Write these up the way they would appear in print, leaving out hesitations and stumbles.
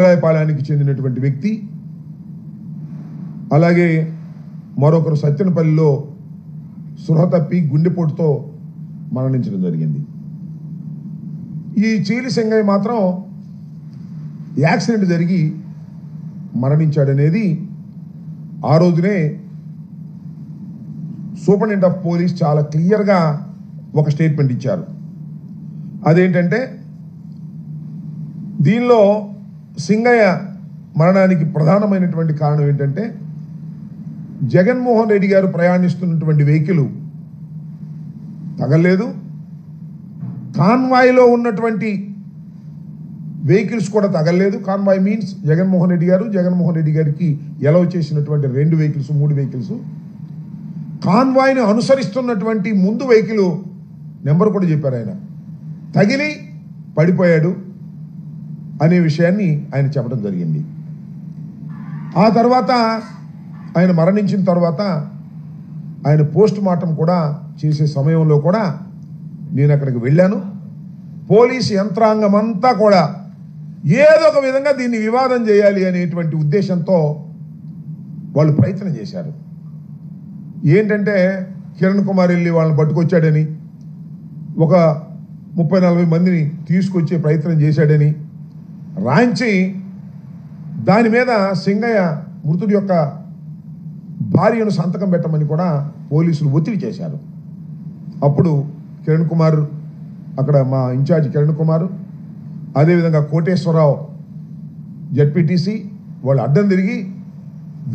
పాలానికి చెందినటువంటి వ్యక్తి. అలాగే మరొకరు సత్యనపల్లిలో సృహ తప్పి గుండెపోటుతో మరణించడం జరిగింది. ఈ చీలి సింగయ్య మాత్రం యాక్సిడెంట్ జరిగి మరణించాడనేది ఆ రోజునే సూపరింటెండెంట్ ఆఫ్ పోలీస్ చాలా క్లియర్గా ఒక స్టేట్మెంట్ ఇచ్చారు. అదేంటంటే దీనిలో సింగయ్య మరణానికి ప్రధానమైనటువంటి కారణం ఏంటంటే జగన్మోహన్ రెడ్డి గారు ప్రయాణిస్తున్నటువంటి వెహికల్ తగలేదు, కాన్వాయ్లో ఉన్నటువంటి వెహికల్స్ కూడా తగలేదు. కాన్వాయ్ మీన్స్ జగన్మోహన్ రెడ్డి గారికి ఎలవ్ చేసినటువంటి 2 వెహికల్స్ 3 వెహికల్స్. కాన్వాయ్ని అనుసరిస్తున్నటువంటి ముందు వెహికల్ నెంబర్ కూడా చెప్పారు. ఆయన తగిలి పడిపోయాడు అనే విషయాన్ని ఆయన చెప్పడం జరిగింది. ఆ తర్వాత ఆయన మరణించిన తర్వాత ఆయన పోస్ట్ మార్టం కూడా చేసే సమయంలో కూడా నేను అక్కడికి వెళ్ళాను. పోలీసు యంత్రాంగం అంతా కూడా ఏదో ఒక విధంగా దీన్ని వివాదం చేయాలి అనేటువంటి ఉద్దేశంతో వాళ్ళు ప్రయత్నం చేశారు. ఏంటంటే కిరణ్ కుమార్ వెళ్ళి వాళ్ళని పట్టుకొచ్చాడని, ఒక 30-40 మందిని తీసుకొచ్చే ప్రయత్నం చేశాడని రాయించి దాని మీద సింగయ్య మృతుడి యొక్క భార్యను సంతకం పెట్టమని కూడా పోలీసులు ఒత్తిడి చేశారు. అప్పుడు కిరణ్ కుమార్, అక్కడ మా ఇన్ఛార్జ్ కిరణ్ కుమార్, అదేవిధంగా కోటేశ్వరరావు జడ్పీటీసీ వాళ్ళు అడ్డం తిరిగి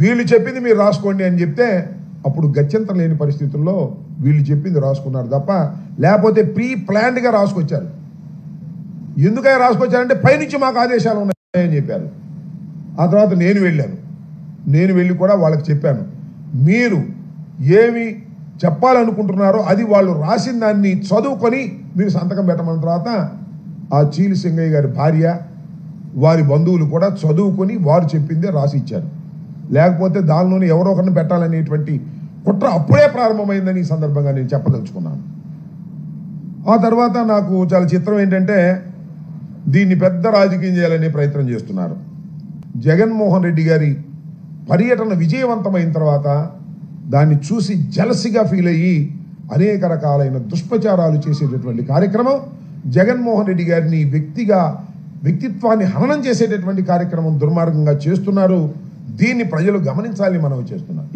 వీళ్ళు చెప్పింది మీరు రాసుకోండి అని చెప్తే అప్పుడు గత్యంతరం లేని పరిస్థితుల్లో వీళ్ళు చెప్పింది రాసుకున్నారు తప్ప లేకపోతే ప్రీ ప్లాన్డ్గా రాసుకొచ్చారు. ఎందుకని రాసుకొచ్చారంటే పైనుంచి మాకు ఆదేశాలు ఉన్నాయని చెప్పారు. ఆ తర్వాత నేను వెళ్ళి కూడా వాళ్ళకి చెప్పాను, మీరు ఏమి చెప్పాలనుకుంటున్నారో అది వాళ్ళు రాసిన దాన్ని చదువుకొని మీరు సంతకం పెట్టమన్న తర్వాత ఆ చీలి సింగయ్య గారి భార్య వారి బంధువులు కూడా చదువుకొని వారు చెప్పిందే రాసి ఇచ్చారు. లేకపోతే దానిలోనే ఎవరో ఒకరిని పెట్టాలనేటువంటి కుట్ర అప్పుడే ప్రారంభమైందని ఈ సందర్భంగా నేను చెప్పదలుచుకున్నాను. ఆ తర్వాత నాకు చాలా చిత్రం ఏంటంటే దీన్ని పెద్ద రాజకీయం చేయాలనే ప్రయత్నం చేస్తున్నారు. జగన్మోహన్ రెడ్డి గారి పర్యటన విజయవంతమైన తర్వాత దాన్ని చూసి జలసిగా ఫీల్ అయ్యి అనేక రకాలైన దుష్ప్రచారాలు చేసేటటువంటి కార్యక్రమం, జగన్మోహన్ రెడ్డి గారిని వ్యక్తిత్వాన్ని హననం చేసేటటువంటి కార్యక్రమం దుర్మార్గంగా చేస్తున్నారు. దీన్ని ప్రజలు గమనించాలని మనం చేస్తున్నాం.